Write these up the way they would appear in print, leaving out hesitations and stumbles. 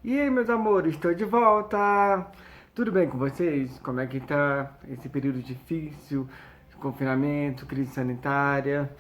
E aí, meus amores, estou de volta! Tudo bem com vocês? Como é que tá esse período difícil de confinamento, crise sanitária?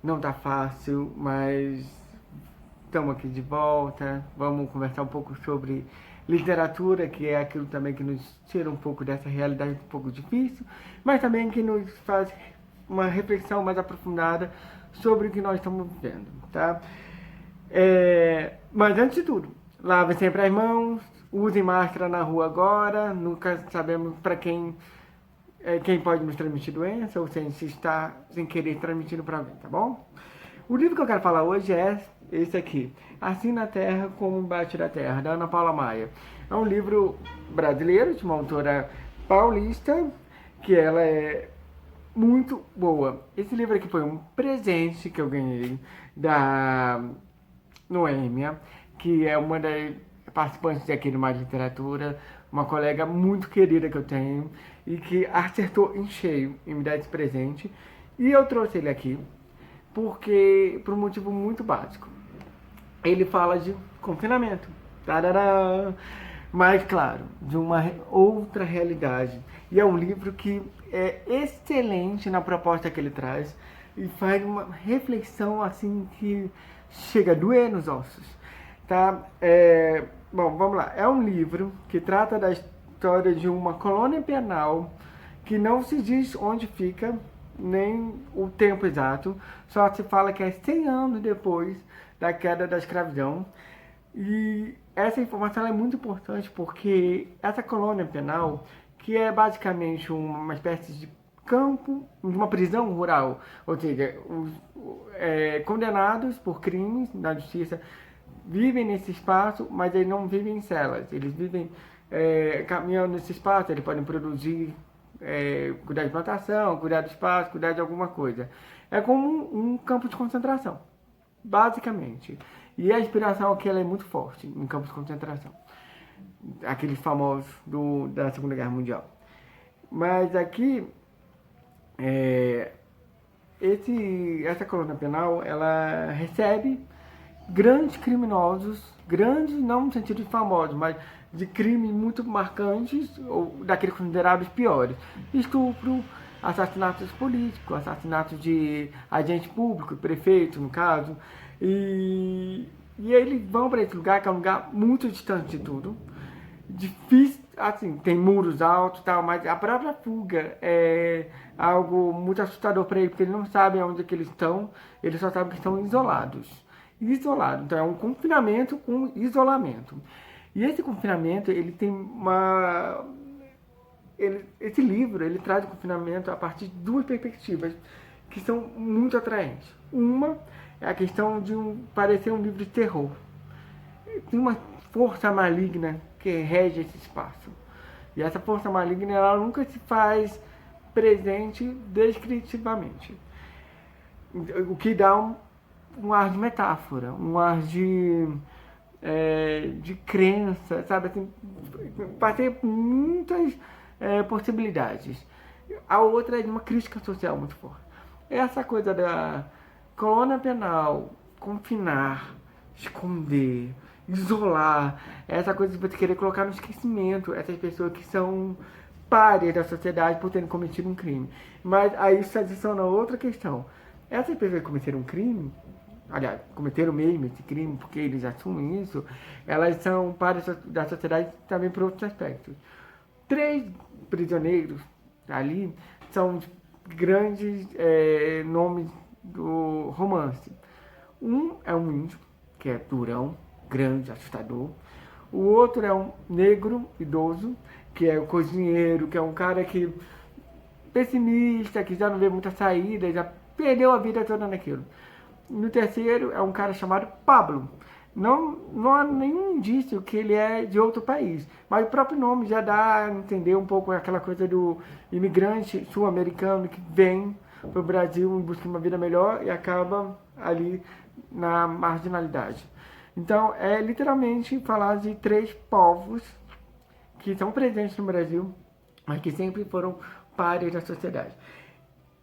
Não tá fácil, mas estamos aqui de volta. Vamos conversar um pouco sobre literatura, que é aquilo também que nos tira um pouco dessa realidade um pouco difícil, mas também que nos faz uma reflexão mais aprofundada sobre o que nós estamos vivendo, tá? Mas antes de tudo, lavem sempre as mãos, usem máscara na rua agora, nunca sabemos para quem pode nos transmitir doença ou se a gente está sem querer transmitindo para alguém, tá bom? O livro que eu quero falar hoje é esse aqui, Assim na Terra como Embaixo da Terra, da Ana Paula Maia. É um livro brasileiro, de uma autora paulista, que ela é muito boa. Esse livro aqui foi um presente que eu ganhei da Noêmia, que é uma das participantes aqui do Mais Literatura, uma colega muito querida que eu tenho e que acertou em cheio em me dar esse presente. E eu trouxe ele aqui por um motivo muito básico. Ele fala de confinamento. Tarará! Mas, claro, de uma outra realidade. E é um livro que é excelente na proposta que ele traz e faz uma reflexão assim que chega a doer nos ossos. Tá? Bom, vamos lá. É um livro que trata da história de uma colônia penal que não se diz onde fica, nem o tempo exato, só se fala que é 100 anos depois da queda da escravidão. E essa informação é muito importante porque essa colônia penal, que é basicamente uma espécie de campo, de uma prisão rural, ou seja, os condenados por crimes na justiça vivem nesse espaço, mas eles não vivem em celas, eles vivem caminhando nesse espaço, eles podem produzir, cuidar de plantação, cuidar do espaço, cuidar de alguma coisa. É como um campo de concentração, basicamente. E a inspiração aqui ela é muito forte em campos de concentração. Aqueles famosos da Segunda Guerra Mundial. Mas aqui, é, essa colônia penal, ela recebe grandes criminosos, grandes não no sentido de famosos, mas de crimes muito marcantes, ou daqueles considerados piores. Estupro, assassinatos políticos, assassinatos de agente público, prefeito no caso. E eles vão para esse lugar, que é um lugar muito distante de tudo. Difícil, assim, tem muros altos e tal, mas a própria fuga é algo muito assustador para eles, porque eles não sabem onde é que eles estão, eles só sabem que estão isolados. Isolados, então é um confinamento com isolamento. E esse confinamento, ele tem esse livro, ele traz o confinamento a partir de duas perspectivas que são muito atraentes. Uma é a questão de parecer um livro de terror. Tem uma força maligna que rege esse espaço. E essa força maligna ela nunca se faz presente descritivamente. O que dá um ar de metáfora, um ar de crença, sabe? Assim, passei por muitas possibilidades. A outra é de uma crítica social muito forte. Essa coisa da colônia penal, confinar, esconder, isolar, essa coisa de você querer colocar no esquecimento essas pessoas que são párias da sociedade por terem cometido um crime. Mas aí isso adiciona outra questão. Essas pessoas que cometeram um crime, aliás, cometeram mesmo esse crime, porque eles assumem isso, elas são párias da sociedade também por outros aspectos. Três prisioneiros ali são grandes nomes do romance. Um é um índio, que é durão, grande, assustador. O outro é um negro idoso, que é o cozinheiro, que é um cara que pessimista, que já não vê muita saída, já perdeu a vida toda naquilo. No terceiro é um cara chamado Pablo. Não há nenhum indício que ele é de outro país, mas o próprio nome já dá a entender um pouco aquela coisa do imigrante sul-americano que vem para o Brasil em busca de uma vida melhor e acaba ali na marginalidade. Então, é literalmente falar de três povos que estão presentes no Brasil, mas que sempre foram párias da sociedade.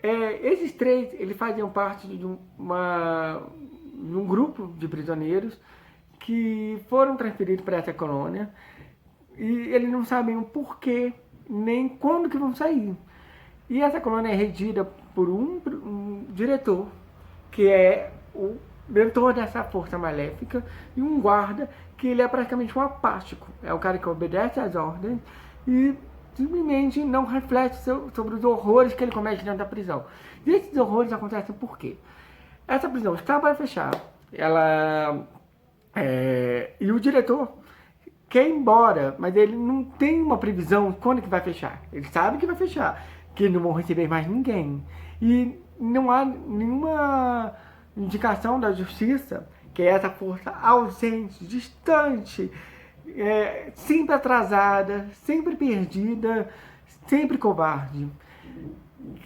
Esses três, eles faziam parte de um grupo de prisioneiros que foram transferidos para essa colônia e eles não sabem o porquê, nem quando que vão sair. E essa colônia é regida por um diretor, que é o mentor dessa força maléfica, e um guarda, que ele é praticamente um apático. É o cara que obedece às ordens e simplesmente não reflete sobre os horrores que ele comete dentro da prisão. E esses horrores acontecem por quê? Essa prisão está para fechar, e o diretor quer ir embora, mas ele não tem uma previsão de quando que vai fechar. Ele sabe que vai fechar, que não vão receber mais ninguém. E não há nenhuma indicação da justiça, que é essa força ausente, distante, sempre atrasada, sempre perdida, sempre covarde.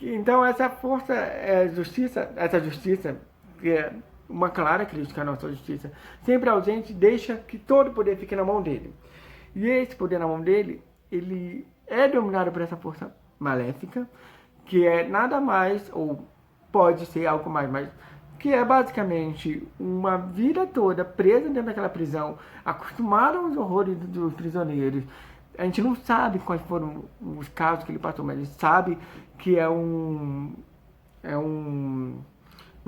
Então essa força, essa justiça, que é uma clara crítica à nossa justiça, sempre ausente, deixa que todo o poder fique na mão dele. E esse poder na mão dele, ele é dominado por essa força maléfica, que é nada mais, ou pode ser algo mais, mas que é basicamente uma vida toda presa dentro daquela prisão, acostumado aos horrores dos prisioneiros. A gente não sabe quais foram os casos que ele passou, mas a gente sabe que é uma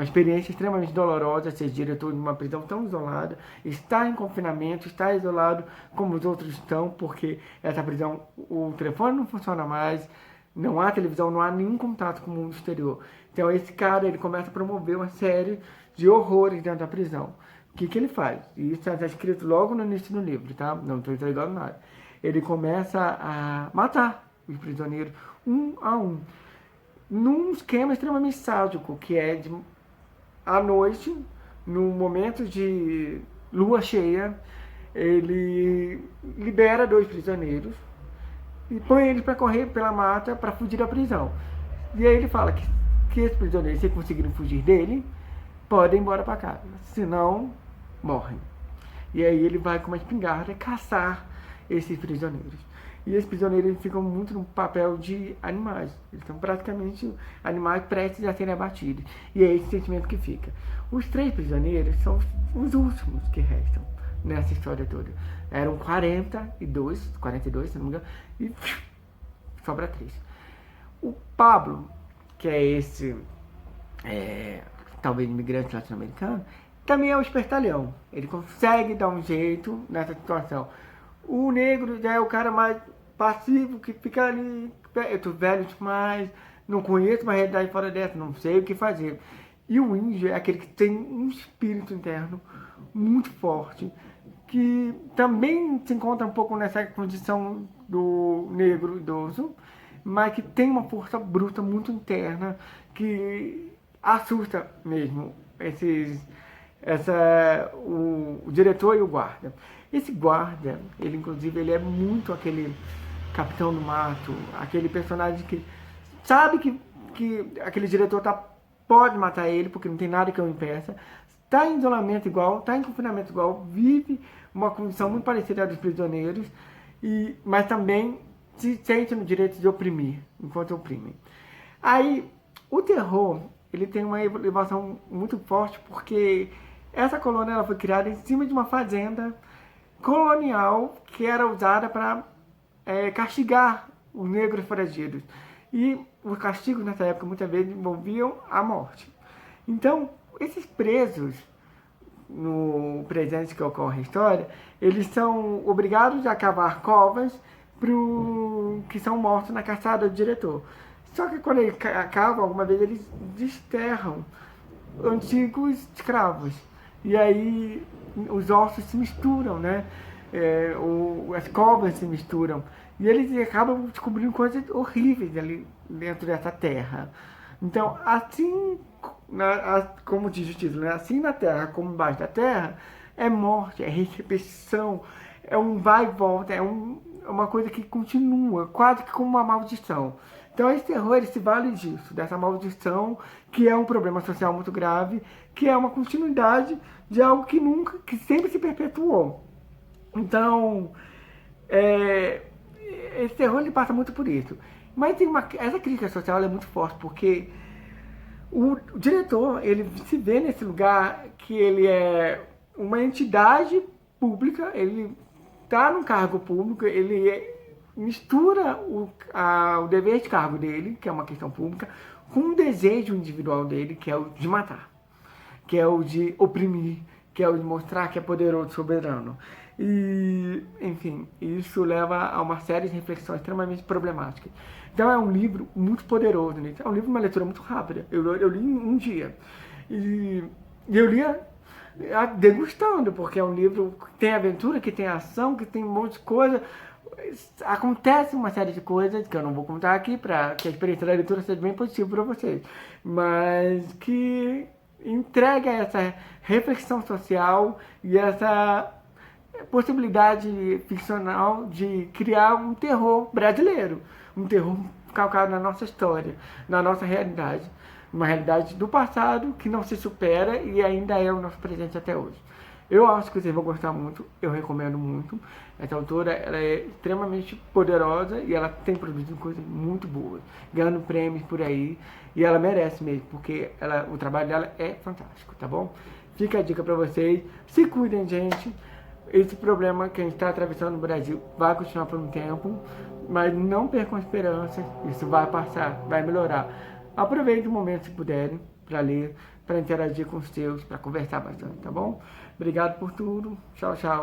experiência extremamente dolorosa ser diretor de uma prisão tão isolada, estar em confinamento, estar isolado como os outros estão, porque essa prisão, o telefone não funciona mais, não há televisão, não há nenhum contato com o mundo exterior. Então esse cara, ele começa a promover uma série de horrores dentro da prisão. O que ele faz? E isso está escrito logo no início do livro, tá? Não estou entregando nada. Ele começa a matar os prisioneiros um a um, num esquema extremamente sádico, que é à noite, no momento de lua cheia, ele libera 2 prisioneiros e põe eles para correr pela mata para fugir da prisão. E aí ele fala que esses prisioneiros, se conseguirem fugir dele, podem ir embora para casa, senão morrem. E aí ele vai com uma espingarda caçar esses prisioneiros. E esses prisioneiros ficam muito no papel de animais. Eles são praticamente animais prestes a serem abatidos. E é esse sentimento que fica. Os 3 prisioneiros são os últimos que restam nessa história toda. Eram 42, se não me engano, e sobra 3. O Pablo, que é esse, talvez imigrante latino-americano, também é um espertalhão. Ele consegue dar um jeito nessa situação. O negro já é o cara mais passivo, que fica ali, eu tô velho demais, não conheço uma realidade fora dessa, não sei o que fazer. E o índio é aquele que tem um espírito interno muito forte, que também se encontra um pouco nessa condição do negro idoso, mas que tem uma força bruta muito interna, que assusta mesmo o diretor e o guarda. Esse guarda, ele inclusive, ele é muito aquele capitão do mato, aquele personagem que sabe que aquele diretor pode matar ele, porque não tem nada que o impeça, está em isolamento igual, está em confinamento igual, vive uma condição muito parecida à dos prisioneiros, mas também se sente no direito de oprimir, enquanto oprimem. Aí, o terror, ele tem uma elevação muito forte, porque essa colônia ela foi criada em cima de uma fazenda colonial que era usada para castigar os negros foragidos. E os castigos nessa época muitas vezes envolviam a morte. Então, esses presos, no presente que ocorre a história, eles são obrigados a cavar covas que são mortos na caçada do diretor. Só que quando eles cavam, alguma vez eles desterram antigos escravos. E aí os ossos se misturam, né? As covas se misturam. E eles acabam descobrindo coisas horríveis ali dentro dessa terra. Então, assim, como diz o título, né? Assim na terra como embaixo da terra, é morte, é repetição, é um vai e volta, é uma coisa que continua, quase que como uma maldição. Então esse terror, ele se vale disso, dessa maldição, que é um problema social muito grave, que é uma continuidade de algo que sempre se perpetuou. Então, esse terror, ele passa muito por isso. Mas essa crítica social é muito forte, porque o diretor, ele se vê nesse lugar que ele é uma entidade pública, ele está no cargo público, mistura o dever de cargo dele, que é uma questão pública, com o desejo individual dele, que é o de matar, que é o de oprimir, que é o de mostrar que é poderoso, soberano. E, enfim, isso leva a uma série de reflexões extremamente problemáticas. Então é um livro muito poderoso, né? É um livro de uma leitura muito rápida. Eu li em um dia. E eu lia degustando, porque é um livro que tem aventura, que tem ação, que tem um monte de coisa. Acontece uma série de coisas que eu não vou contar aqui para que a experiência da leitura seja bem positiva para vocês, mas que entrega essa reflexão social e essa possibilidade ficcional de criar um terror brasileiro, um terror calcado na nossa história, na nossa realidade, uma realidade do passado que não se supera e ainda é o nosso presente até hoje. Eu acho que vocês vão gostar muito, eu recomendo muito. Essa autora, ela é extremamente poderosa e ela tem produzido coisas muito boas, ganhando prêmios por aí, e ela merece mesmo, porque o trabalho dela é fantástico, tá bom? Fica a dica pra vocês, se cuidem, gente. Esse problema que a gente está atravessando no Brasil vai continuar por um tempo, mas não percam a esperança, isso vai passar, vai melhorar. Aproveite o momento se puderem para ler, para interagir com os seus, para conversar bastante, tá bom? Obrigado por tudo. Tchau, tchau.